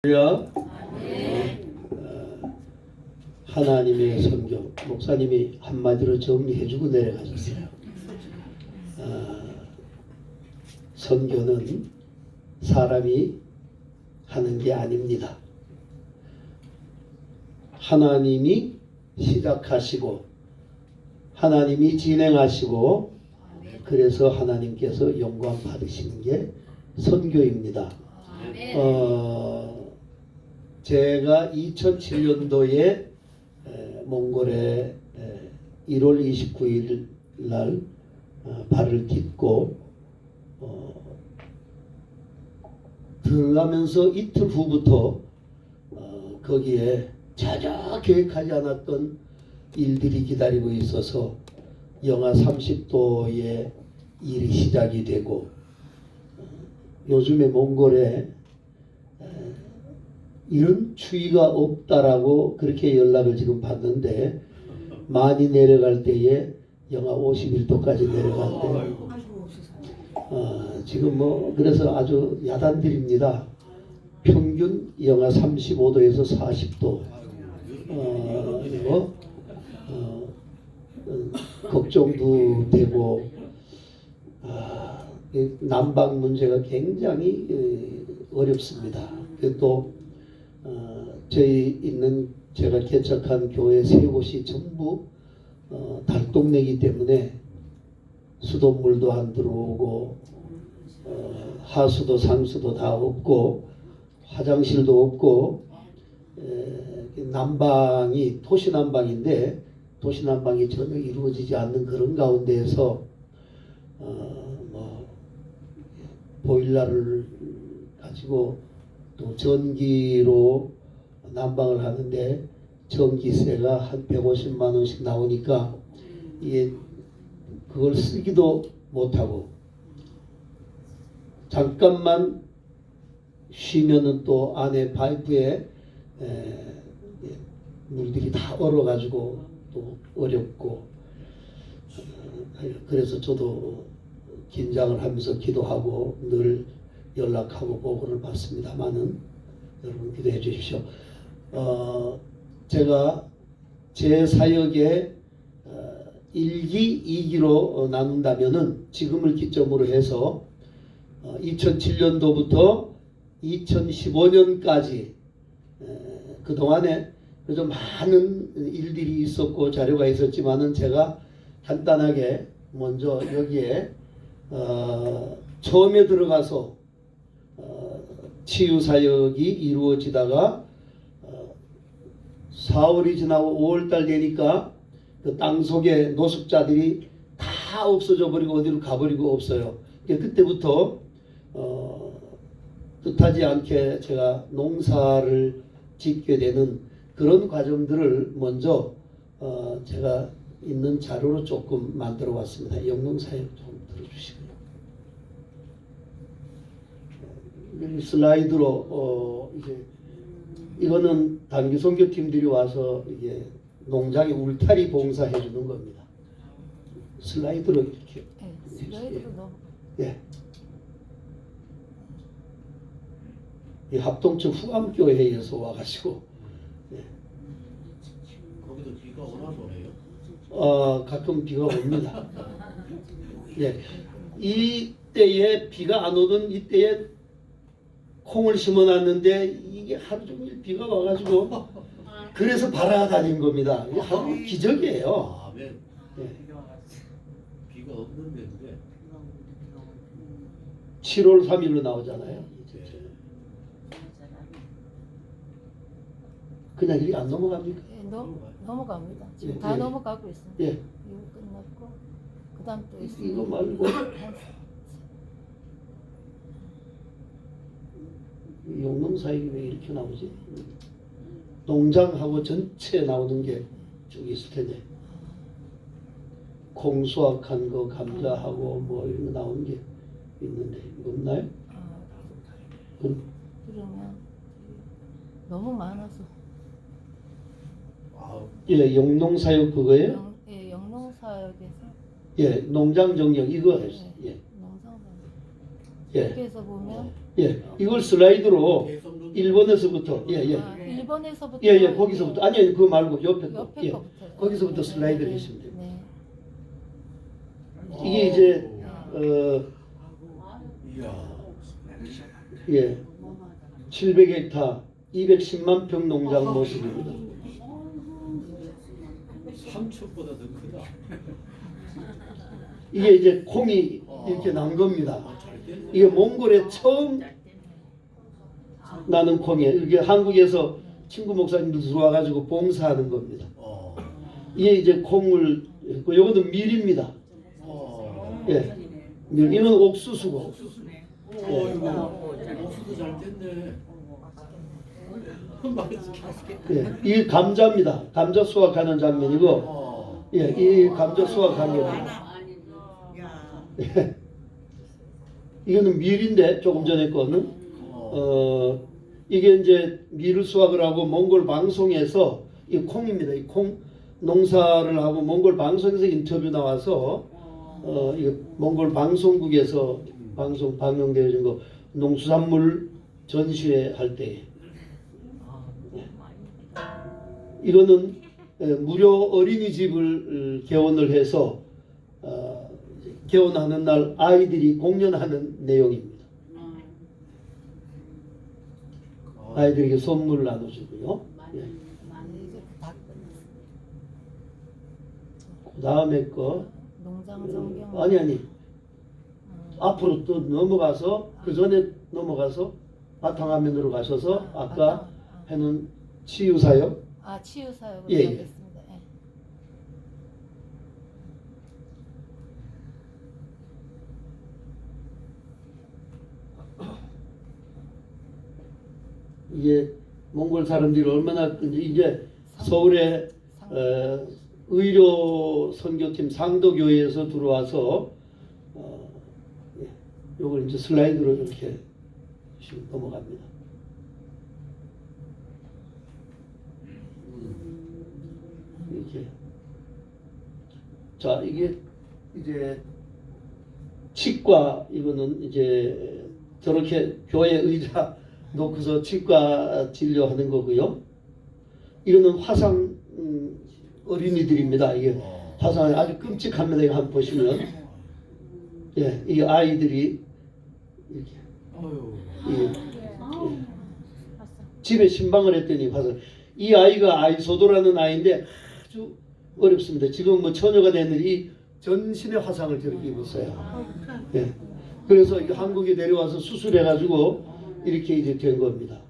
어, 하나님의 성경 목사님이 한마디로 정리해주고 내려가셨어요. 선교는 사람이 하는 게 아닙니다. 하나님이 시작하시고 하나님이 진행하시고 그래서 하나님께서 영광 받으시는 게 선교입니다. 제가 2007년도에 몽골에 1월 29일 날 발을 딛고 들어가면서 이틀 후부터 거기에 전혀 계획하지 않았던 일들이 기다리고 있어서 영하 30도의 일이 시작이 되고 요즘에 몽골에 이런 추위가 없다라고 그렇게 연락을 지금 받는데 많이 내려갈 때에 영하 51도까지 내려간대요. 지금 그래서 아주 야단들입니다. 평균 영하 35도에서 40도. 걱정도 되고 난방 문제가 굉장히 어렵습니다. 또 제가 개척한 교회 세 곳이 전부 달동네이기 때문에 수돗물도 안 들어오고 하수도 상수도 다 없고 화장실도 없고 난방이 도시난방인데 도시난방이 전혀 이루어지지 않는 그런 가운데에서 보일러를 가지고 또 전기로 난방을 하는데 전기세가 한 150만 원씩 나오니까 이게 그걸 쓰기도 못하고 잠깐만 쉬면은 또 안에 파이프에 물들이 다 얼어가지고 또 어렵고 그래서 저도 긴장을 하면서 기도하고 늘 연락하고 보고를 받습니다만은 여러분 기도해 주십시오. 제가 제 사역의 1기, 2기로 나눈다면은 지금을 기점으로 해서 2007년도부터 2015년까지 그동안에 그래도 많은 일들이 있었고 자료가 있었지만은 제가 간단하게 먼저 여기에 처음에 들어가서 치유사역이 이루어지다가 4월이 지나고 5월달 되니까 그 땅속에 노숙자들이 다 없어져 버리고 어디로 가버리고 없어요. 그때부터 뜻하지 않게 제가 농사를 짓게 되는 그런 과정들을 먼저 제가 있는 자료로 조금 만들어 왔습니다. 영농사역 좀 들어주시고요. 슬라이드로 이제 이거는 단기 선교팀들이 와서 이게 농장에 울타리 봉사해 주는 겁니다. 슬라이드로 이렇게. 네, 슬라이드로 넘어. 예. 이 합동층 후암교회에서 와가지고. 예. 거기도 비가 오나 보네요. 가끔 비가 옵니다. 예. 이때에 비가 안 오던 이때에 콩을 심어놨는데 이게 하루 종일 비가 와가지고 그래서 발아다닌 겁니다. 이게 하루 기적이에요. 네. 예. 비가 없는데 그게 7월 3일로 나오잖아요. 그냥 이게 안 넘어갑니까? 예, 넘어갑니다. 지금 예, 다 예. 넘어가고 있습니다. 예. 이거 끝났고 그다음 또 있습니다. 이거 말고 용농사역이 왜 이렇게 나오지? 농장하고 전체 나오는 게 쭉 있을 텐데 콩 수확한 거 감자하고 뭐 이런 거 나오는 게 있는데 이거 없나요? 그러면 너무 많아서 예, 영농사역 그거예요? 예, 영농사역에서 예, 농장 정력 이거 했어요. 예. 농사사역 예. 여기에서 보면 예, 이걸 슬라이드로 일본에서부터 예예 아, 일본에서부터 예예 거기서부터 아니 그거 말고 옆에 거 옆에 예. 거부터 거기서부터 슬라이드를 하시면 돼요. 네. 이게 이제 이야. 예 700헥타 210만 평 농장 모습입니다. 삼촌보다 더 크다. 이게 이제 콩이 이렇게 난 겁니다. 잘 됐네. 이게 몽골에 처음 나는 콩이에요. 이게 한국에서 친구 목사님들 들어와가지고 봉사하는 겁니다. 이게 이제 콩을 했고, 요거는 밀입니다. 예, 밀. 이건 옥수수고. 옥수수네. 이거 옥수수 잘 됐네. 맛있겠다. 예, 이 감자입니다. 감자 수확하는 장면이고, 예, 이 감자 수확하는 겁니다. 예. 이거는 밀인데 조금 전에 거는 이게 이제 밀을 수확을 하고 몽골 방송에서 이 콩입니다. 이 콩 농사를 하고 몽골 방송에서 인터뷰 나와서 이거 몽골 방송국에서 방송 방영되어진 거 농수산물 전시회 할 때 이거는 무료 어린이집을 개원을 해서 개원하는 날 아이들이 공연하는 내용입니다. 아이들에게 선물을 나눠주고요. 예. 그 다음에 거 농장 전경 아니 앞으로 또 넘어가서 그 전에 넘어가서 바탕화면으로 가셔서 아까 해놓은 치유사역 아 치유사역으로 예, 예. 하겠습니다. 예. 이게 몽골 사람들이 얼마나 이제 서울에 의료 선교팀 상도교회에서 들어와서 예, 요걸 이제 슬라이드로 이렇게 지금 넘어갑니다. 이렇게 자 이게 이제 치과 이거는 이제 저렇게 교회 의자 놓고서 치과 진료하는 거고요. 이거는 화상 어린이들입니다. 이게 화상 아주 끔찍합니다. 이거 한번 보시면 예, 이 아이들이 이렇게 집에 신방을 했더니 화상 이 아이가 아이소도라는 아이인데 아주 어렵습니다. 지금 뭐 처녀가 됐는데 이 전신의 화상을 저렇게 입었어요. 예. 그래서 이게 한국에 내려와서 수술해가지고 이렇게 이제 된 겁니다.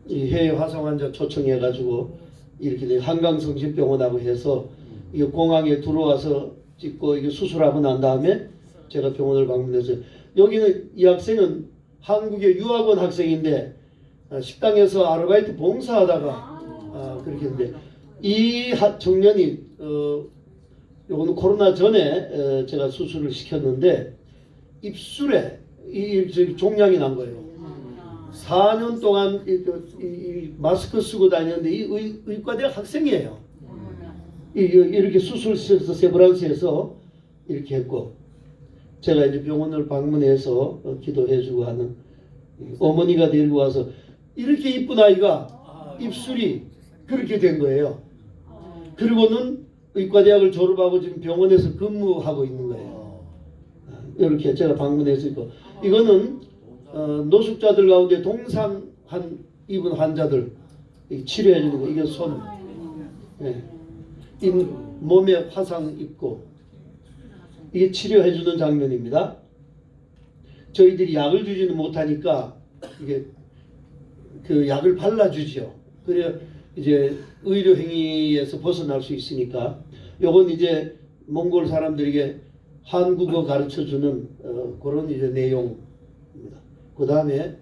이 해외 화상 환자 초청해가지고 이렇게 한강성심병원하고 해서 이 공항에 들어와서 찍고 이게 수술하고 난 다음에 제가 병원을 방문해서 여기는 이 학생은 한국의 유학원 학생인데 식당에서 아르바이트 봉사하다가 그렇게 했는데 이 청년이 요거는 코로나 전에 제가 수술을 시켰는데 입술에 이 종양이 난 거예요. 4년 동안 이 마스크 쓰고 다녔는데 이 의과대학 학생이에요. 이렇게 수술실에서 세브란스에서 이렇게 했고 제가 이제 병원을 방문해서 기도해주고 하는 어머니가 데리고 와서 이렇게 이쁜 아이가 입술이 그렇게 된 거예요. 그리고는 의과대학을 졸업하고 지금 병원에서 근무하고 있는 거예요. 이렇게 제가 방문해서 있고 이거는 노숙자들 가운데 동상 입은 환자들 치료해 주는 거. 이게 손, 예. 이 몸에 화상 입고 이게 치료해 주는 장면입니다. 저희들이 약을 주지는 못하니까 이게 그 약을 발라주죠. 그래 이제 의료 행위에서 벗어날 수 있으니까 요건 이제 몽골 사람들에게 한국어 가르쳐 주는 그런 이제 내용입니다. 그 다음에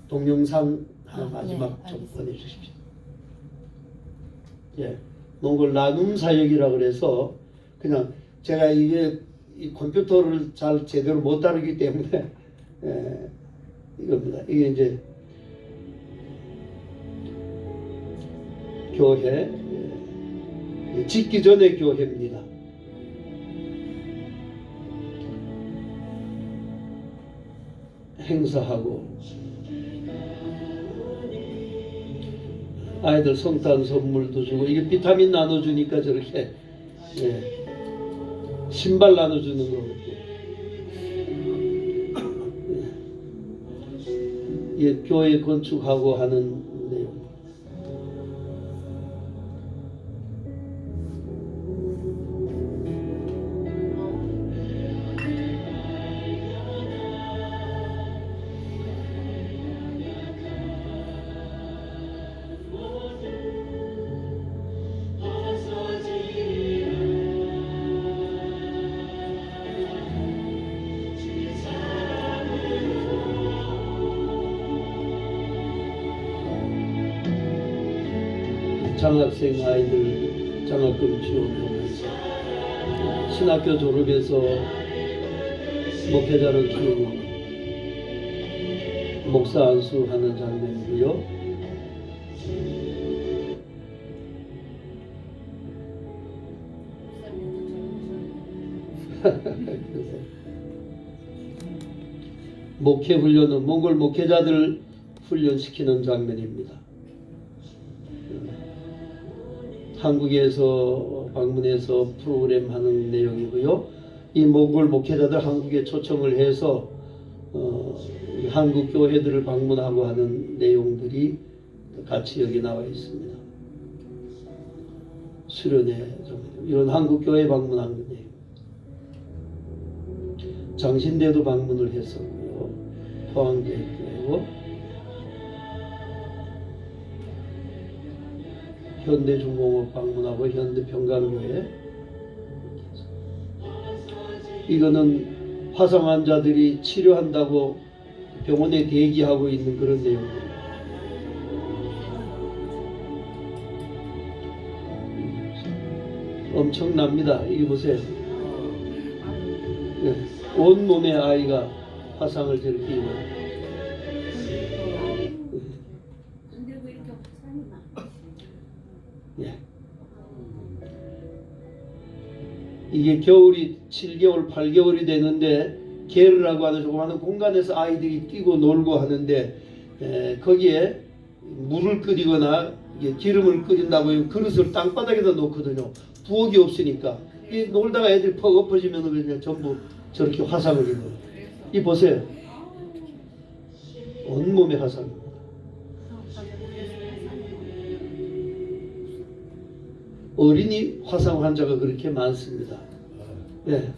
동영상 하나 마지막 네, 좀 알겠습니다. 보내주십시오. 예, 몽골 나눔 사역이라 그래서 그냥 제가 이게 이 컴퓨터를 잘 제대로 못 다루기 때문에 이겁니다. 이게 이제 교회 짓기 전에 교회입니다. 행사하고 아이들 성탄 선물도 주고 이게 비타민 나눠주니까 저렇게 예, 신발 나눠주는 거고 예, 교회 건축하고 하는 내용. 장학생 아이들 장학금 지원하면서 신학교 졸업해서 목회자를 키우는 목사 안수하는 장면이고요. 목회 훈련은 몽골 목회자들 훈련시키는 장면입니다. 한국에서 방문해서 프로그램 하는 내용이고요. 이 몽골 목회자들 한국에 초청을 해서 한국 교회들을 방문하고 하는 내용들이 같이 여기 나와 있습니다. 수련회 이런 한국 교회 방문한 거예요. 장신대도 방문을 했었고요. 포항교회고 현대중공업 방문하고 현대평강교회. 이거는 화상 환자들이 치료한다고 병원에 대기하고 있는 그런 내용입니다. 엄청납니다. 이거 보세요. 네. 온 몸의 아이가 화상을 저렇게 입어요. 예. 이게 겨울이 7개월, 8개월이 되는데 게르라고 하는 조그마한 공간에서 아이들이 뛰고 놀고 하는데 거기에 물을 끓이거나 기름을 끓인다고 그릇을 땅바닥에다 놓거든요. 부엌이 없으니까 이 놀다가 애들이 퍽 엎어지면 그냥 전부 저렇게 화상을 입어요. 이 보세요. 온몸에 화상. 어린이 화상 환자가 그렇게 많습니다. 네.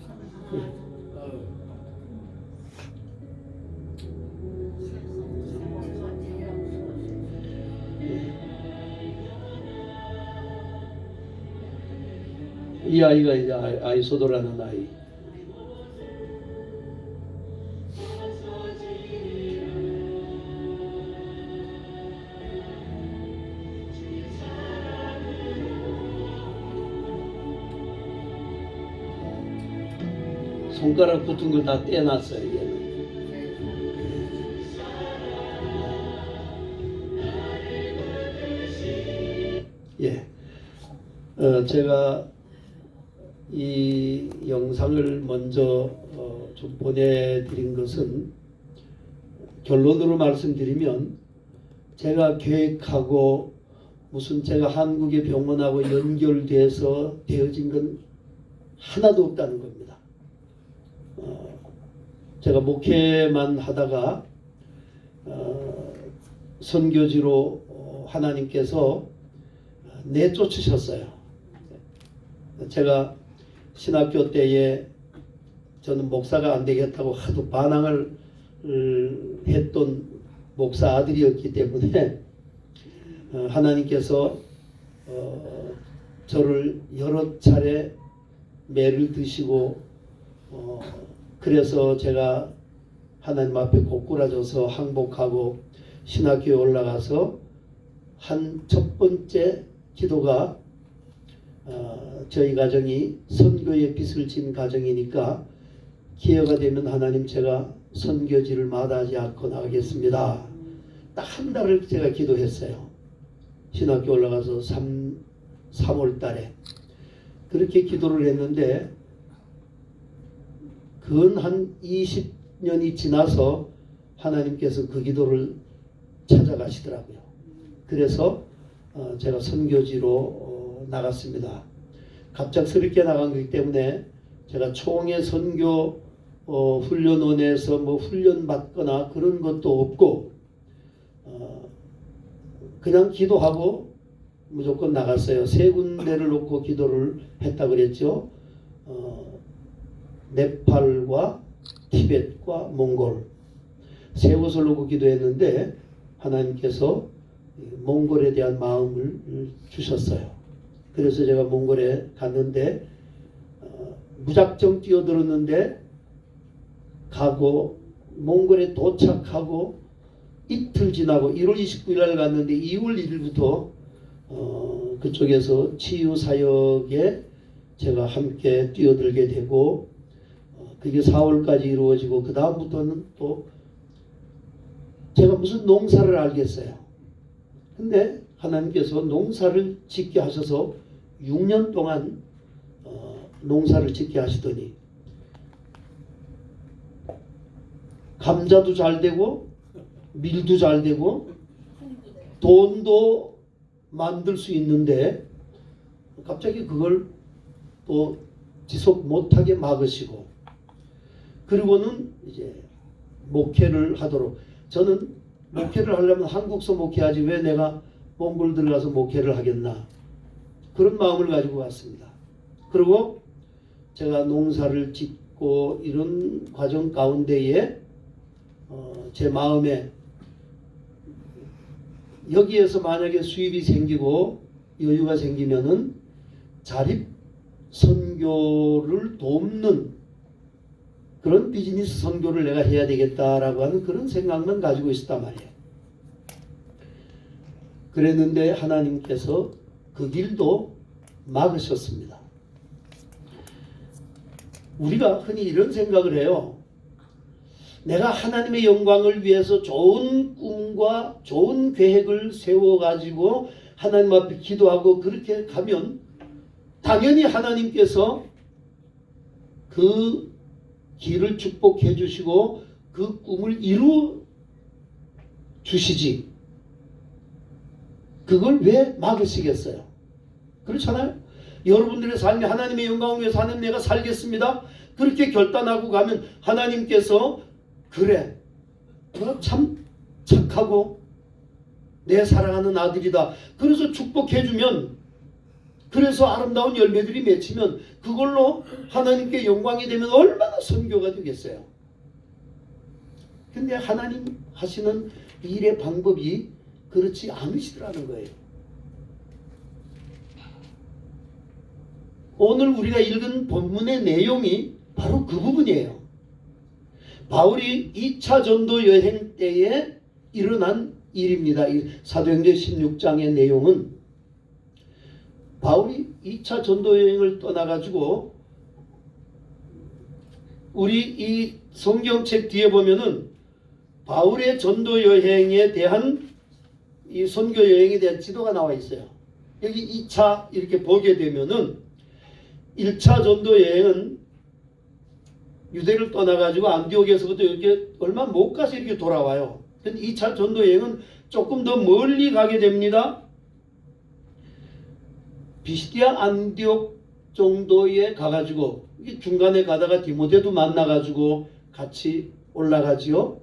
이 아이가 이제 아이소도라는 아이. 손가락 붙은 거 다 떼놨어요. 얘는. 예. 제가 이 영상을 먼저 좀 보내드린 것은 결론으로 말씀드리면 제가 계획하고 무슨 제가 한국의 병원하고 연결돼서 되어진 건 하나도 없다는 겁니다. 제가 목회만 하다가 선교지로 하나님께서 내쫓으셨어요. 제가 신학교 때에 저는 목사가 안 되겠다고 하도 반항을 했던 목사 아들이었기 때문에 하나님께서 저를 여러 차례 매를 드시고 그래서 제가 하나님 앞에 고꾸라져서 항복하고 신학교에 올라가서 한 첫 번째 기도가 저희 가정이 선교의 빚을 진 가정이니까 기회가 되면 하나님 제가 선교지를 마다하지 않고 나가겠습니다. 딱 한 달을 제가 기도했어요. 신학교 올라가서 3월 달에 그렇게 기도를 했는데 근 한 20년이 지나서 하나님께서 그 기도를 찾아가시더라고요. 그래서 제가 선교지로 나갔습니다. 갑작스럽게 나간 거기 때문에 제가 총회 선교 훈련원에서 뭐 훈련 받거나 그런 것도 없고 그냥 기도하고 무조건 나갔어요. 세 군데를 놓고 기도를 했다 그랬죠. 네팔과 티벳과 몽골 세 곳을 놓고 기도했는데 하나님께서 몽골에 대한 마음을 주셨어요. 그래서 제가 몽골에 갔는데 무작정 뛰어들었는데 가고 몽골에 도착하고 이틀 지나고 1월 29일 날 갔는데 2월 1일부터 그쪽에서 치유 사역에 제가 함께 뛰어들게 되고 그게 4월까지 이루어지고 그 다음부터는 또 제가 무슨 농사를 알겠어요. 근데 하나님께서 농사를 짓게 하셔서 6년 동안 농사를 짓게 하시더니 감자도 잘 되고 밀도 잘 되고 돈도 만들 수 있는데 갑자기 그걸 또 지속 못하게 막으시고 그리고는 이제 목회를 하도록 저는 목회를 하려면 한국서 목회하지 왜 내가 몽골 들어가서 목회를 하겠나 그런 마음을 가지고 왔습니다. 그리고 제가 농사를 짓고 이런 과정 가운데에 제 마음에 여기에서 만약에 수입이 생기고 여유가 생기면은 자립 선교를 돕는 그런 비즈니스 선교를 내가 해야 되겠다라고 하는 그런 생각만 가지고 있었단 말이에요. 그랬는데 하나님께서 그 길도 막으셨습니다. 우리가 흔히 이런 생각을 해요. 내가 하나님의 영광을 위해서 좋은 꿈과 좋은 계획을 세워가지고 하나님 앞에 기도하고 그렇게 가면 당연히 하나님께서 그 길을 축복해 주시고 그 꿈을 이루어 주시지. 그걸 왜 막으시겠어요? 그렇잖아요. 여러분들의 삶이 하나님의 영광을 위해서 하나님 내가 살겠습니다. 그렇게 결단하고 가면 하나님께서 그래 너 참 착하고 내 사랑하는 아들이다. 그래서 축복해 주면 그래서 아름다운 열매들이 맺히면 그걸로 하나님께 영광이 되면 얼마나 선교가 되겠어요. 근데 하나님 하시는 일의 방법이 그렇지 않으시더라는 거예요. 오늘 우리가 읽은 본문의 내용이 바로 그 부분이에요. 바울이 2차 전도 여행 때에 일어난 일입니다. 이 사도행전 16장의 내용은 바울이 2차 전도 여행을 떠나가지고 우리 이 성경책 뒤에 보면은 바울의 전도 여행에 대한 이 선교 여행에 대한 지도가 나와 있어요. 여기 2차 이렇게 보게 되면은 1차 전도 여행은 유대를 떠나가지고 안디옥에서부터 이렇게 얼마 못 가서 이렇게 돌아와요. 근데 2차 전도 여행은 조금 더 멀리 가게 됩니다. 비시디아 안디옥 정도에 가가지고 중간에 가다가 디모데도 만나가지고 같이 올라가지요.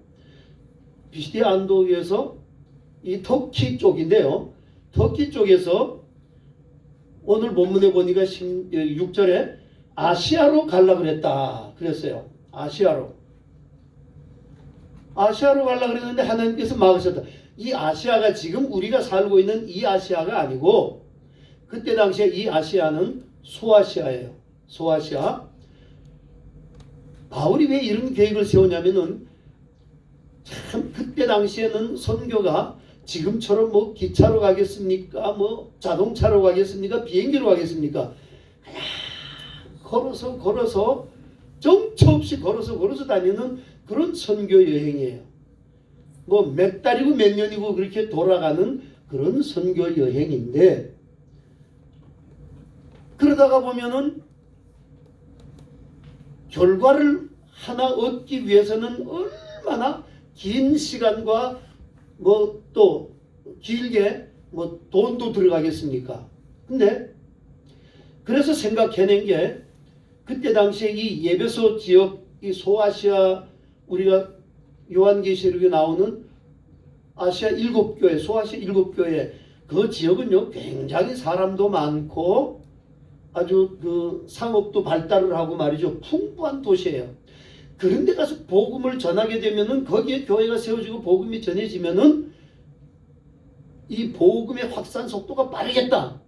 비시디아 안디옥에서 이 터키 쪽인데요. 터키 쪽에서 오늘 본문에 보니까 6절에 아시아로 가려고 그랬다 그랬어요. 아시아로 가려고 그랬는데 하나님께서 막으셨다. 이 아시아가 지금 우리가 살고 있는 이 아시아가 아니고 그때 당시에 이 아시아는 소아시아예요. 소아시아. 바울이 왜 이런 계획을 세우냐면은 참 그때 당시에는 선교가 지금처럼 뭐 기차로 가겠습니까? 뭐 자동차로 가겠습니까? 비행기로 가겠습니까? 그냥 걸어서 정처 없이 걸어서 다니는 그런 선교 여행이에요. 뭐 몇 달이고 몇 년이고 그렇게 돌아가는 그런 선교 여행인데 그러다가 보면은 결과를 하나 얻기 위해서는 얼마나 긴 시간과 뭐 또 길게 뭐 돈도 들어가겠습니까? 근데 그래서 생각해낸 게 그때 당시에 이 예배소 지역, 이 소아시아, 우리가 요한계시록에 나오는 아시아 7교회, 소아시아 7교회 그 지역은요 굉장히 사람도 많고 아주 그 상업도 발달을 하고 말이죠. 풍부한 도시예요. 그런 데 가서 복음을 전하게 되면은 거기에 교회가 세워지고 복음이 전해지면은 이 복음의 확산 속도가 빠르겠다.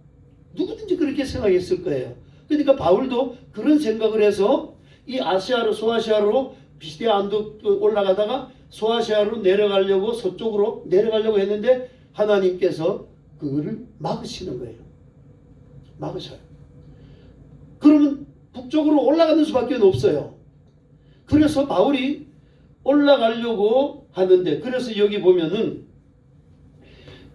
누구든지 그렇게 생각했을 거예요. 그러니까 바울도 그런 생각을 해서 이 아시아로 소아시아로 비시디아 언덕 올라가다가 소아시아로 내려가려고 서쪽으로 내려가려고 했는데 하나님께서 그거를 막으시는 거예요. 막으셔요. 그러면 북쪽으로 올라가는 수밖에 없어요. 그래서 바울이 올라가려고 하는데 그래서 여기 보면은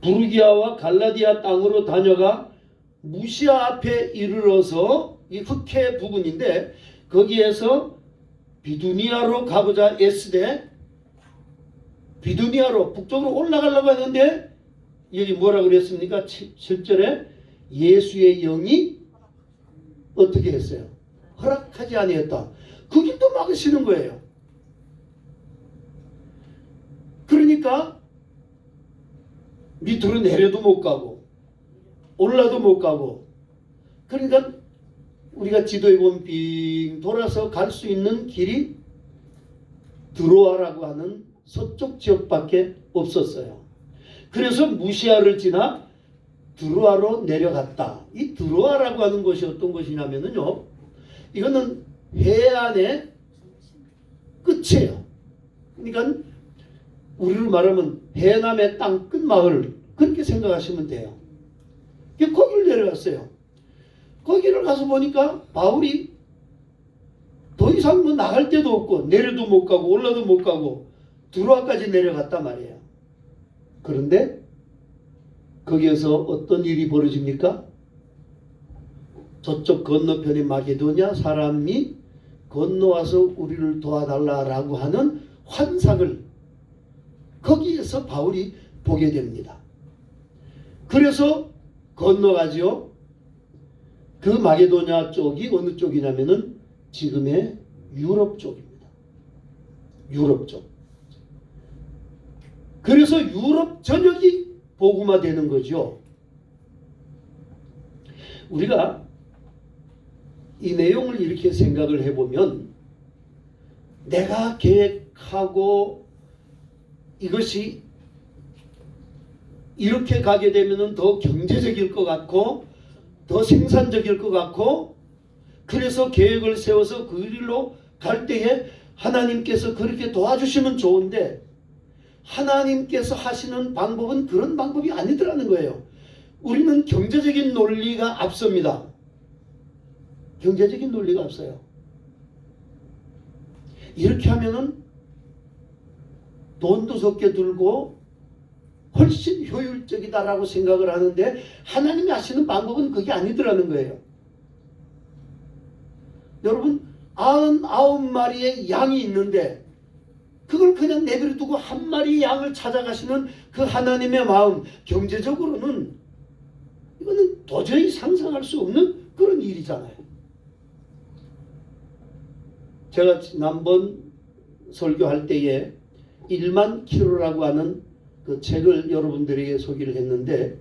부르기아와 갈라디아 땅으로 다녀가 무시아 앞에 이르러서 이 흑해 부근인데 거기에서 비두니아로 가고자 애쓰되 비두니아로 북쪽으로 올라가려고 했는데 여기 뭐라 그랬습니까? 7절에 예수의 영이 어떻게 했어요? 허락하지 아니했다. 그 길도 막으시는 거예요. 그러니까 밑으로 내려도 못 가고 올라도 못 가고 그러니까 우리가 지도에 보면 빙 돌아서 갈 수 있는 길이 드로아라고 하는 서쪽 지역밖에 없었어요. 그래서 무시아를 지나 드로아로 내려갔다. 이 드로아라고 하는 곳이 어떤 곳이냐면요. 이거는 해안의 끝이에요. 그러니까 우리로 말하면 해남의 땅 끝마을 그렇게 생각하시면 돼요. 거기를 내려갔어요. 거기를 가서 보니까 바울이 더 이상 뭐 나갈 데도 없고 내려도 못 가고 올라도 못 가고 드로아까지 내려갔단 말이에요. 그런데 거기에서 어떤 일이 벌어집니까? 저쪽 건너편의 마게도냐 사람이 건너와서 우리를 도와달라라고 하는 환상을 거기에서 바울이 보게 됩니다. 그래서 건너가지요. 그 마게도냐 쪽이 어느 쪽이냐면은 지금의 유럽 쪽입니다. 유럽 쪽. 그래서 유럽 전역이 복음화되는 거죠. 우리가 이 내용을 이렇게 생각을 해보면 내가 계획하고 이것이 이렇게 가게 되면 더 경제적일 것 같고 더 생산적일 것 같고 그래서 계획을 세워서 그 길로 갈 때에 하나님께서 그렇게 도와주시면 좋은데 하나님께서 하시는 방법은 그런 방법이 아니더라는 거예요. 우리는 경제적인 논리가 앞섭니다. 경제적인 논리가 앞서요. 이렇게 하면은 돈도 적게 들고 훨씬 효율적이다라고 생각을 하는데 하나님이 하시는 방법은 그게 아니더라는 거예요. 여러분 99마리의 양이 있는데 그걸 그냥 내버려 두고 한 마리의 양을 찾아가시는 그 하나님의 마음 경제적으로는 이거는 도저히 상상할 수 없는 그런 일이잖아요. 제가 지난번 설교할 때에 1만 킬로라고 하는 그 책을 여러분들에게 소개를 했는데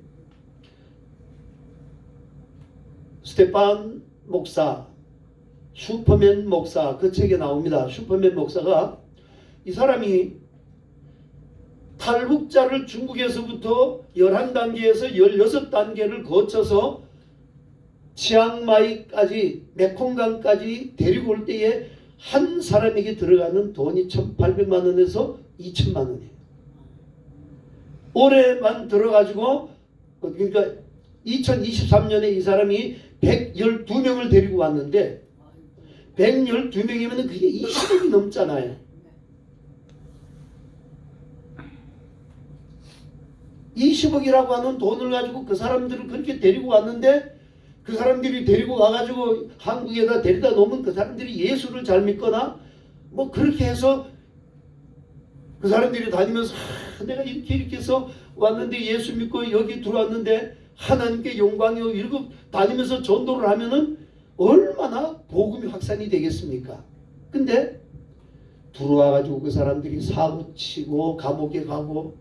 스테판 목사, 슈퍼맨 목사 그 책에 나옵니다. 슈퍼맨 목사가 이 사람이 탈북자를 중국에서부터 11단계에서 16단계를 거쳐서 치앙마이까지 메콩강까지 데리고 올 때에 한 사람에게 들어가는 돈이 1,800만 원에서 2,000만 원이에요. 올해만 들어가지고 그러니까 2023년에 이 사람이 112명을 데리고 왔는데 112명이면 그게 20억이 넘잖아요. 20억이라고 하는 돈을 가지고 그 사람들을 그렇게 데리고 왔는데 그 사람들이 데리고 와가지고 한국에다 데려다 놓으면 그 사람들이 예수를 잘 믿거나 뭐 그렇게 해서 그 사람들이 다니면서 내가 이렇게 해서 왔는데 예수 믿고 여기 들어왔는데 하나님께 영광이요 이러고 다니면서 전도를 하면은 얼마나 복음이 확산이 되겠습니까? 근데 들어와가지고 그 사람들이 사고 치고 감옥에 가고,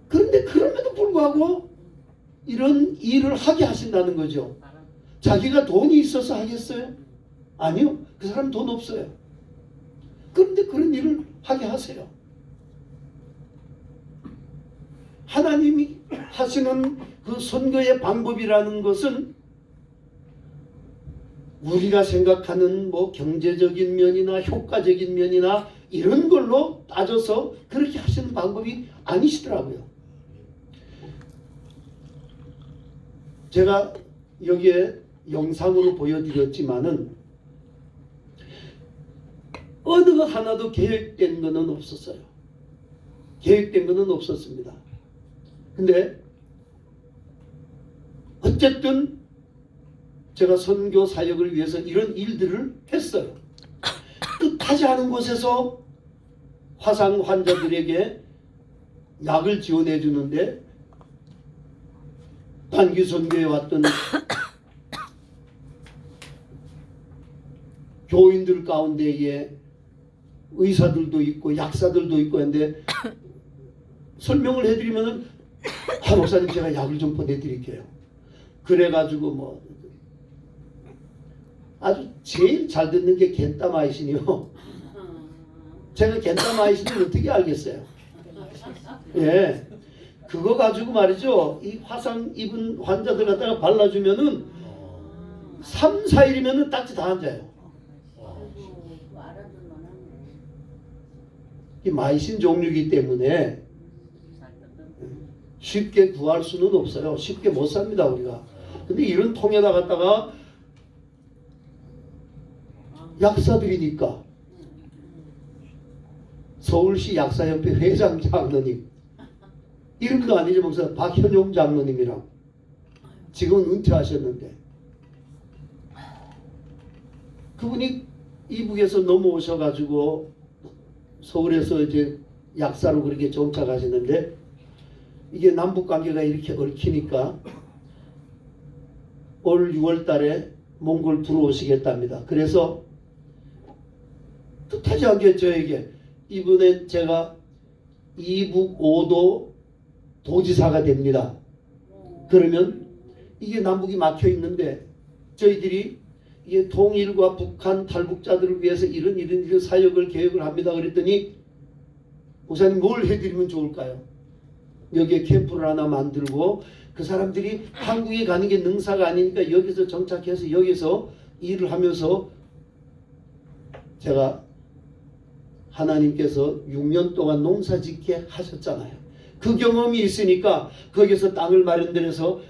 그런데 그럼에도 불구하고 이런 일을 하게 하신다는 거죠. 자기가 돈이 있어서 하겠어요? 아니요. 그 사람 돈 없어요. 그런데 그런 일을 하게 하세요. 하나님이 하시는 그 선거의 방법이라는 것은 우리가 생각하는 뭐 경제적인 면이나 효과적인 면이나 이런 걸로 따져서 그렇게 하시는 방법이 아니시더라고요. 제가 여기에 영상으로 보여드렸지만은 어느 하나도 계획된 것은 없었어요. 계획된 것은 없었습니다. 근데 어쨌든 제가 선교 사역을 위해서 이런 일들을 했어요. 뜻하지 않은 곳에서 화상 환자들에게 약을 지원해 주는데 단기 선교에 왔던 교인들 가운데에 의사들도 있고 약사들도 있고 했는데 설명을 해드리면은 목사님 제가 약을 좀 보내드릴게요. 그래가지고 뭐 아주 제일 잘 듣는 게 겐타마이신이요. 제가 겐타마이신을 어떻게 알겠어요? 예, 그거 가지고 말이죠. 이 화상 입은 환자들 갖다가 발라주면은 3, 4일이면은 딱지 다 앉아요. 이 마이신 종류이기 때문에 쉽게 구할 수는 없어요. 쉽게 못 삽니다 우리가. 근데 이런 통에다 갖다가 약사들이니까 서울시 약사협회 회장 장로님, 이름도 아니죠 목사, 박현용 장로님이랑 지금은 은퇴하셨는데 그분이 이북에서 넘어오셔가지고 서울에서 이제 약사로 그렇게 정착하시는데 이게 남북관계가 이렇게 얽히니까 올 6월 달에 몽골 들어오시겠답니다. 그래서 뜻하지 않게 저에게 이번엔 제가 이북 5도 도지사가 됩니다. 그러면 이게 남북이 막혀 있는데 저희들이 이게 통일과 북한 탈북자들을 위해서 이런 사역을 계획을 합니다. 그랬더니 목사님 뭘 해드리면 좋을까요? 여기에 캠프를 하나 만들고 그 사람들이 한국에 가는 게 능사가 아니니까 여기서 정착해서 여기서 일을 하면서 제가 하나님께서 6년 동안 농사 짓게 하셨잖아요. 그 경험이 있으니까 거기서 땅을 마련해서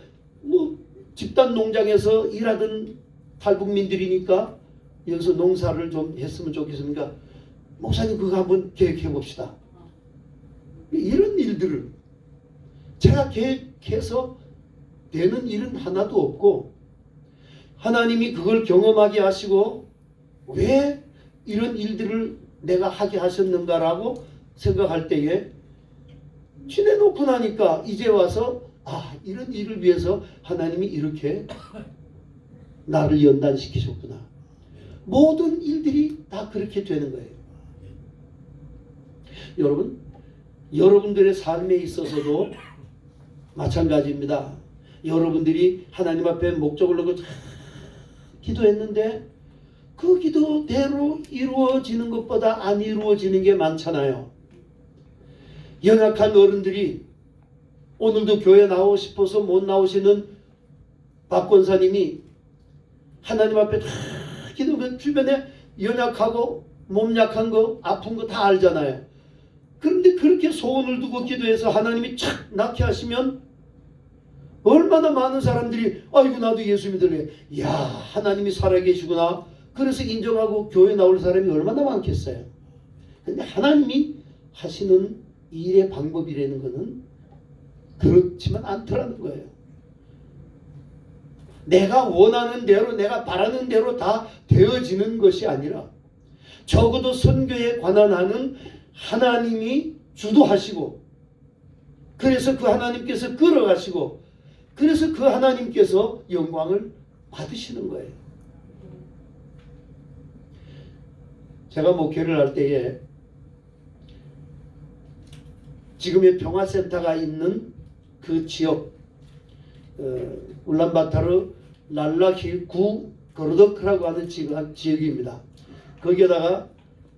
뭐 집단 농장에서 일하던 탈북민들이니까 여기서 농사를 좀 했으면 좋겠습니까? 목사님 그거 한번 계획해 봅시다. 이런 일들을 제가 계획해서 되는 일은 하나도 없고 하나님이 그걸 경험하게 하시고 왜 이런 일들을 내가 하게 하셨는가라고 생각할 때에 지내놓고 나니까 이제 와서 이런 일을 위해서 하나님이 이렇게 나를 연단시키셨구나. 모든 일들이 다 그렇게 되는 거예요. 여러분, 여러분들의 삶에 있어서도 마찬가지입니다. 여러분들이 하나님 앞에 목적을 놓고 기도했는데 그 기도대로 이루어지는 것보다 안 이루어지는 게 많잖아요. 연약한 어른들이 오늘도 교회 나오고 싶어서 못 나오시는 박 권사님이 하나님 앞에 다 기도하면 주변에 연약하고 몸 약한 거 아픈 거 다 알잖아요. 그런데 그렇게 소원을 두고 기도해서 하나님이 착 낫게 하시면 얼마나 많은 사람들이 아이고 나도 예수 믿을래. 야 하나님이 살아계시구나. 그래서 인정하고 교회 나올 사람이 얼마나 많겠어요. 근데 하나님이 하시는 일의 방법이라는 것은 그렇지만 않더라는 거예요. 내가 원하는 대로 내가 바라는 대로 다 되어지는 것이 아니라 적어도 선교에 관한 하는 하나님이 주도하시고, 그래서 그 하나님께서 끌어가시고, 그래서 그 하나님께서 영광을 받으시는 거예요. 제가 목회를 할 때에 지금의 평화센터가 있는 그 지역, 울란바타르 랄라히 구 거르도크라고 하는 지역입니다. 거기에다가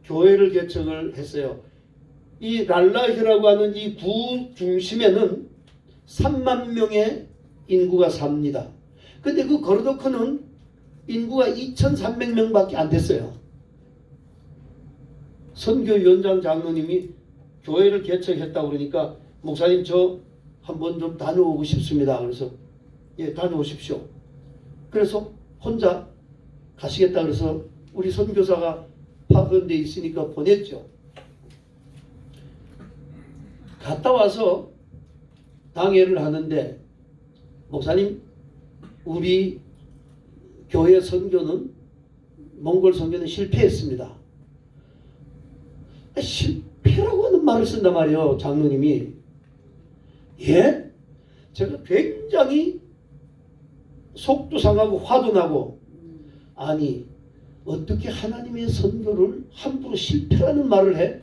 교회를 개척을 했어요. 이 랄라히라고 하는 이 구 중심에는 3만 명의 인구가 삽니다. 근데 그 거르도크는 인구가 2,300명밖에 안 됐어요. 선교위원장 장로님이 교회를 개척했다고 그러니까 목사님 저 한번 좀 다녀오고 싶습니다. 그래서 예, 다녀오십시오. 그래서 혼자 가시겠다 그래서 우리 선교사가 파견돼 있으니까 보냈죠. 갔다 와서 당회를 하는데 목사님 우리 교회 선교는 몽골 선교는 실패했습니다. 실패라고 하는 말을 쓴단 말이에요. 장로님이. 예? 제가 굉장히 속도 상하고 화도 나고, 아니 어떻게 하나님의 선교를 함부로 실패라는 말을 해?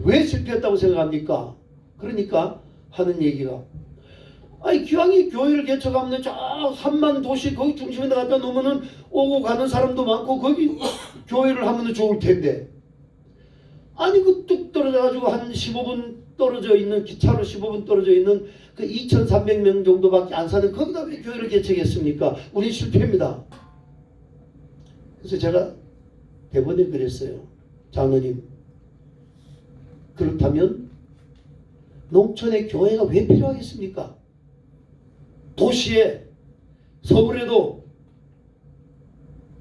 왜 실패했다고 생각합니까? 그러니까 하는 얘기가, 아니 기왕이 교회를 개척하면 저 3만 도시 거기 중심에 갖다 놓으면은 오고 가는 사람도 많고 거기 교회를 하면 좋을 텐데, 아니 그 뚝 떨어져 가지고 한 15분 떨어져 있는, 기차로 15분 떨어져 있는 그 2,300명 정도밖에 안 사는 거기다 왜 교회를 개척했습니까? 우리 실패입니다. 그래서 제가 대본에 그랬어요. 장로님, 그렇다면 농촌에 교회가 왜 필요하겠습니까? 도시에, 서울에도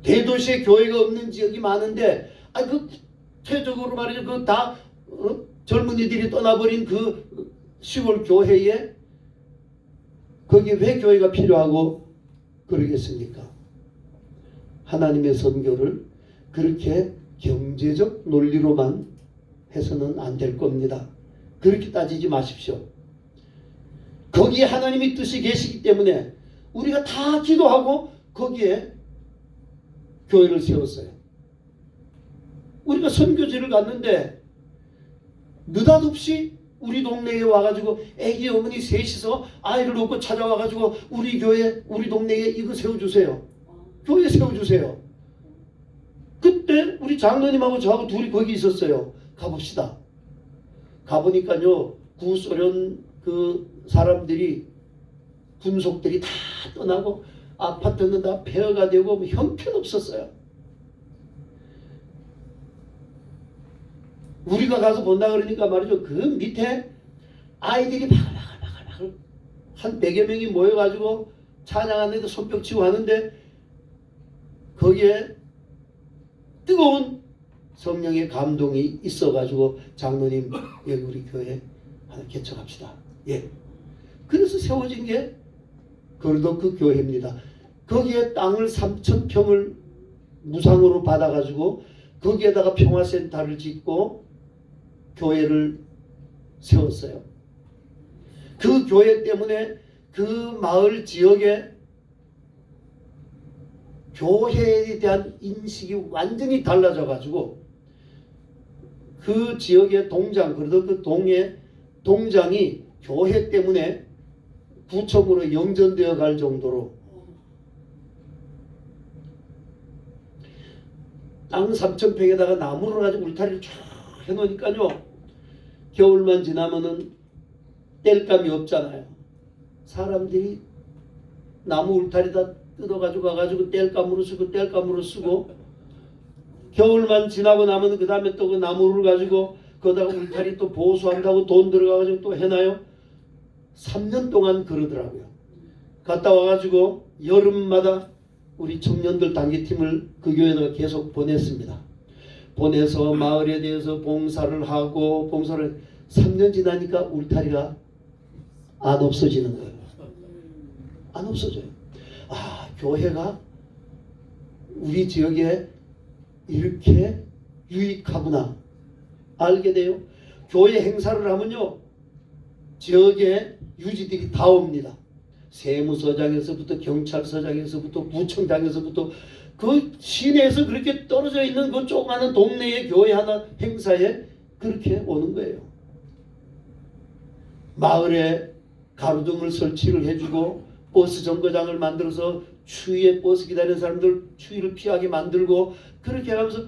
대도시에 교회가 없는 지역이 많은데, 아니 그 최적으로 말이죠. 그 다 젊은이들이 떠나버린 그 시골 교회에 거기에 왜 교회가 필요하고 그러겠습니까? 하나님의 선교를 그렇게 경제적 논리로만 해서는 안 될 겁니다. 그렇게 따지지 마십시오. 거기에 하나님의 뜻이 계시기 때문에 우리가 다 기도하고 거기에 교회를 세웠어요. 우리가 선교지를 갔는데 느닷없이 우리 동네에 와가지고 애기 어머니 셋이서 아이를 놓고 찾아와가지고 우리 교회, 우리 동네에 이거 세워주세요. 교회 세워주세요. 그때 우리 장로님하고 저하고 둘이 거기 있었어요. 가봅시다. 가보니까요, 구소련 그 사람들이, 군속들이 다 떠나고 아파트는 다 폐허가 되고 뭐 형편없었어요. 우리가 가서 본다 그러니까 말이죠. 그 밑에 아이들이 바글바글 한 100여 명이 모여가지고 찬양하는데 손뼉 치고 하는데 거기에 뜨거운 성령의 감동이 있어가지고 장로님 여기 우리 교회 하나 개척합시다. 예. 그래서 세워진 게 거르도크 교회입니다. 거기에 땅을 3,000평을 무상으로 받아가지고 거기에다가 평화센터를 짓고 교회를 세웠어요. 그 교회 때문에 그 마을 지역에 교회에 대한 인식이 완전히 달라져 가지고 그 지역의 동장, 그래도 그 동의 동장이 교회 때문에 구청으로 영전되어 갈 정도로 땅 3,000평에다가 나무를 가지고 울타리를 쫙 해놓으니까요, 겨울만 지나면은 땔감이 없잖아요. 사람들이 나무 울타리다 뜯어가지고 가가지고 땔감으로 쓰고 겨울만 지나고 나면 그 다음에 또 그 나무를 가지고 거기다가 울타리 또 보수한다고 돈 들어가가지고 또 해놔요. 3년 동안 그러더라고요. 갔다 와가지고 여름마다 우리 청년들 단기팀을 그 교회에다가 계속 보냈습니다. 보내서 마을에 대해서 봉사를 하고, 봉사를 3년 지나니까 울타리가 안 없어지는 거예요. 안 없어져요. 아, 교회가 우리 지역에 이렇게 유익하구나. 알게 돼요. 교회 행사를 하면요, 지역에 유지들이 다 옵니다. 세무서장에서부터 경찰서장에서부터 구청장에서부터 그 시내에서 그렇게 떨어져 있는 그 조그마한 동네의 교회 하나 행사에 그렇게 오는 거예요. 마을에 가로등을 설치를 해주고 버스 정거장을 만들어서 추위에 버스 기다리는 사람들 추위를 피하게 만들고 그렇게 하면서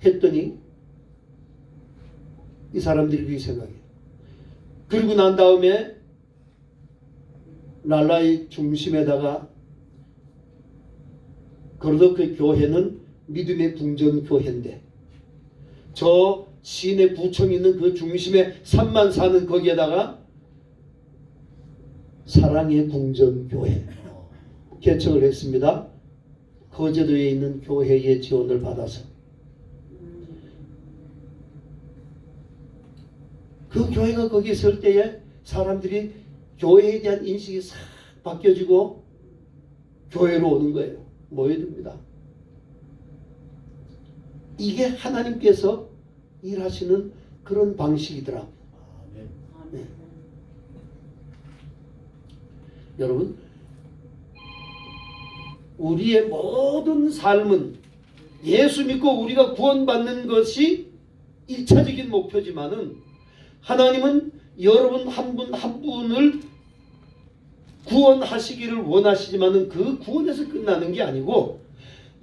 했더니 이 사람들이 그렇게 생각해요. 그리고 난 다음에 랄라의 중심에다가 그래도 그 교회는 믿음의 궁전교회인데 저 시내 구청이 있는 그 중심에 산만 사는 거기에다가 사랑의 궁전교회 개척을 했습니다. 거제도에 있는 교회의 지원을 받아서 그 교회가 거기 있을 때에 사람들이 교회에 대한 인식이 싹 바뀌어지고 교회로 오는 거예요. 모여듭니다. 이게 하나님께서 일하시는 그런 방식이더라고요. 네. 여러분, 우리의 모든 삶은 예수 믿고 우리가 구원받는 것이 1차적인 목표지만은 하나님은 여러분 한 분 한 분을 구원하시기를 원하시지만은 그 구원에서 끝나는 게 아니고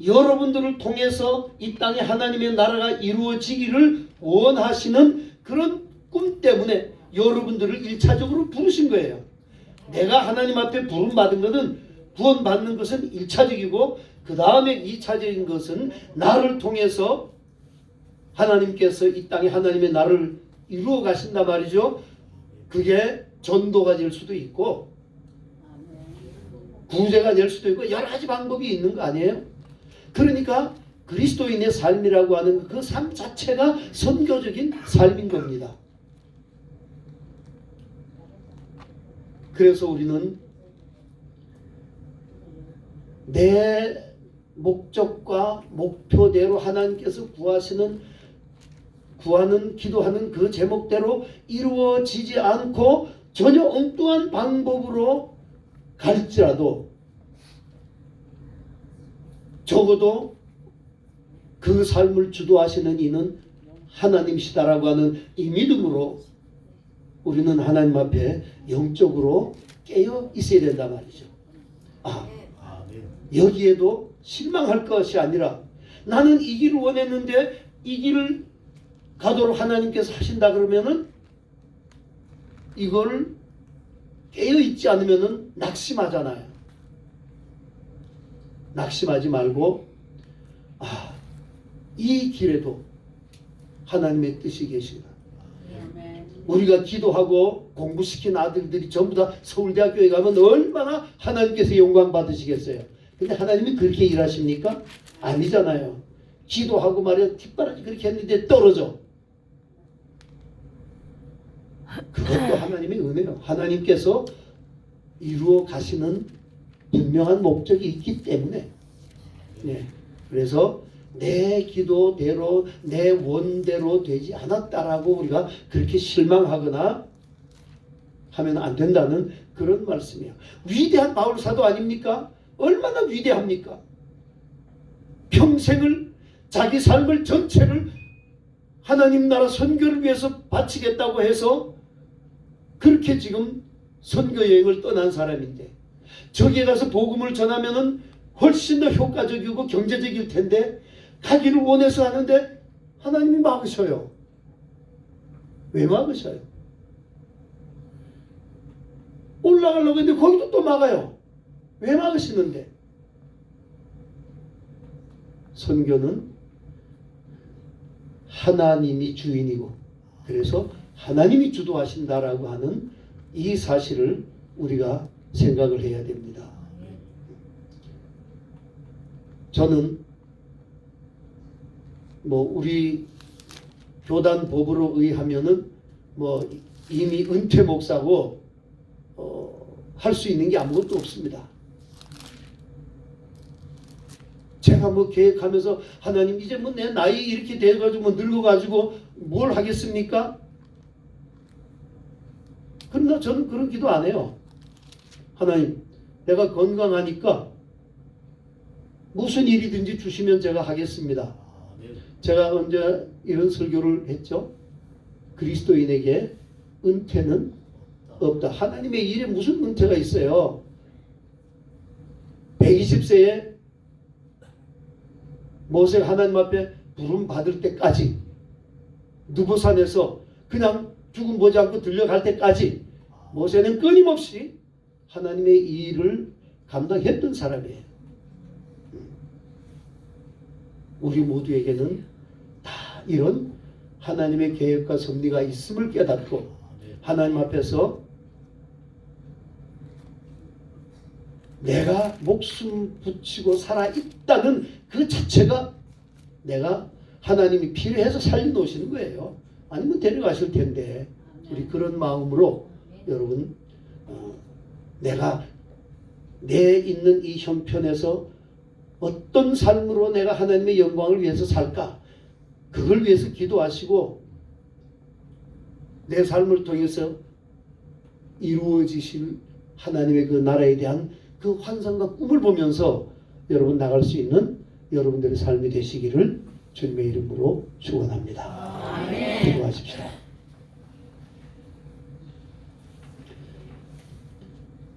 여러분들을 통해서 이 땅에 하나님의 나라가 이루어지기를 원하시는 그런 꿈 때문에 여러분들을 1차적으로 부르신 거예요. 내가 하나님 앞에 부름받은 것은 구원받는 것은 1차적이고 그 다음에 2차적인 것은 나를 통해서 하나님께서 이 땅에 하나님의 나라를 이루어 가신단 말이죠. 그게 전도가 될 수도 있고 구제가 될 수도 있고 여러 가지 방법이 있는 거 아니에요? 그러니까 그리스도인의 삶이라고 하는 그 삶 자체가 선교적인 삶인 겁니다. 그래서 우리는 내 목적과 목표대로 하나님께서 구하는 기도하는 그 제목대로 이루어지지 않고 전혀 엉뚱한 방법으로 갈지라도 적어도 그 삶을 주도하시는 이는 하나님이시다라고 하는 이 믿음으로 우리는 하나님 앞에 영적으로 깨어 있어야 된단 말이죠. 여기에도 실망할 것이 아니라 나는 이 길을 원했는데 이 길을 가도록 하나님께서 하신다 그러면은 이걸 깨어있지 않으면은 낙심하잖아요. 낙심하지 말고 이 길에도 하나님의 뜻이 계시구나. 우리가 기도하고 공부시킨 아들들이 전부 다 서울대학교에 가면 얼마나 하나님께서 영광 받으시겠어요. 근데 하나님이 그렇게 일하십니까? 아니잖아요. 기도하고 말이야 뒷바라지 그렇게 했는데 떨어져. 그것도 하나님의 은혜요. 하나님께서 이루어 가시는 분명한 목적이 있기 때문에 그래서 내 기도대로 내 원대로 되지 않았다라고 우리가 그렇게 실망하거나 하면 안 된다는 그런 말씀이에요. 위대한 바울 사도 아닙니까? 얼마나 위대합니까? 평생을 자기 삶을 전체를 하나님 나라 선교를 위해서 바치겠다고 해서 그렇게 지금 선교 여행을 떠난 사람인데 저기에 가서 복음을 전하면은 훨씬 더 효과적이고 경제적일 텐데 가기를 원해서 하는데 하나님이 막으셔요. 왜 막으셔요? 올라가려고 했는데 거기도 또 막아요. 왜 막으시는데? 선교는 하나님이 주인이고 그래서 하나님이 주도하신다라고 하는 이 사실을 우리가 생각을 해야 됩니다. 저는 우리 교단 법으로 의하면은 이미 은퇴 목사고 할 수 있는 게 아무것도 없습니다. 제가 뭐 계획하면서 하나님 이제 뭐 내 나이 이렇게 돼가지고 뭐 늙어가지고 뭘 하겠습니까? 그러나 저는 그런 기도 안 해요. 하나님, 내가 건강하니까 무슨 일이든지 주시면 제가 하겠습니다. 제가 언제 이런 설교를 했죠? 그리스도인에게 은퇴는 없다. 하나님의 일에 무슨 은퇴가 있어요? 120세에 모세가 하나님 앞에 부름 받을 때까지, 느보산에서 그냥 죽음 보지 않고 들려갈 때까지 모세는 끊임없이 하나님의 일을 감당했던 사람이에요. 우리 모두에게는 다 이런 하나님의 계획과 섭리가 있음을 깨닫고 하나님 앞에서 내가 목숨 붙이고 살아있다는 그 자체가 내가 하나님이 필요해서 살려놓으시는 거예요. 아니면 데려가실 텐데, 우리 그런 마음으로 여러분, 내가 내 있는 이 형편에서 어떤 삶으로 내가 하나님의 영광을 위해서 살까, 그걸 위해서 기도하시고 내 삶을 통해서 이루어지실 하나님의 그 나라에 대한 그 환상과 꿈을 보면서 여러분 나갈 수 있는 여러분들의 삶이 되시기를 주님의 이름으로 축원합니다. 기도하십시다.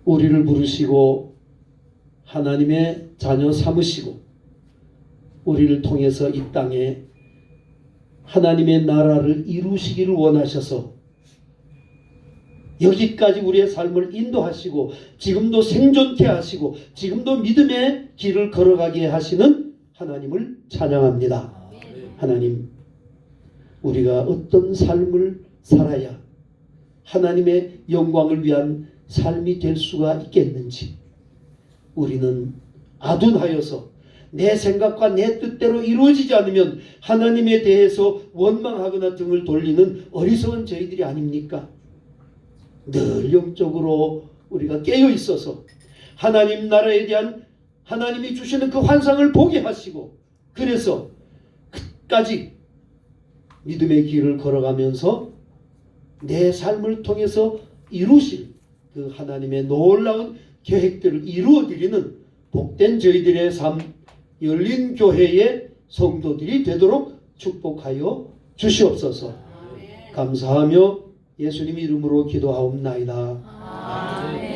우리를 부르시고 하나님의 자녀 삼으시고 우리를 통해서 이 땅에 하나님의 나라를 이루시기를 원하셔서 여기까지 우리의 삶을 인도하시고 지금도 생존케 하시고 지금도 믿음의 길을 걸어가게 하시는 하나님을 찬양합니다. 하나님, 우리가 어떤 삶을 살아야 하나님의 영광을 위한 삶이 될 수가 있겠는지, 우리는 아둔하여서 내 생각과 내 뜻대로 이루어지지 않으면 하나님에 대해서 원망하거나 등을 돌리는 어리석은 저희들이 아닙니까? 늘 영적으로 우리가 깨어 있어서 하나님 나라에 대한 하나님이 주시는 그 환상을 보게 하시고, 그래서 끝까지 믿음의 길을 걸어가면서 내 삶을 통해서 이루실 그 하나님의 놀라운 계획들을 이루어드리는 복된 저희들의 삶, 열린 교회의 성도들이 되도록 축복하여 주시옵소서. 감사하며 예수님 이름으로 기도하옵나이다. 아멘.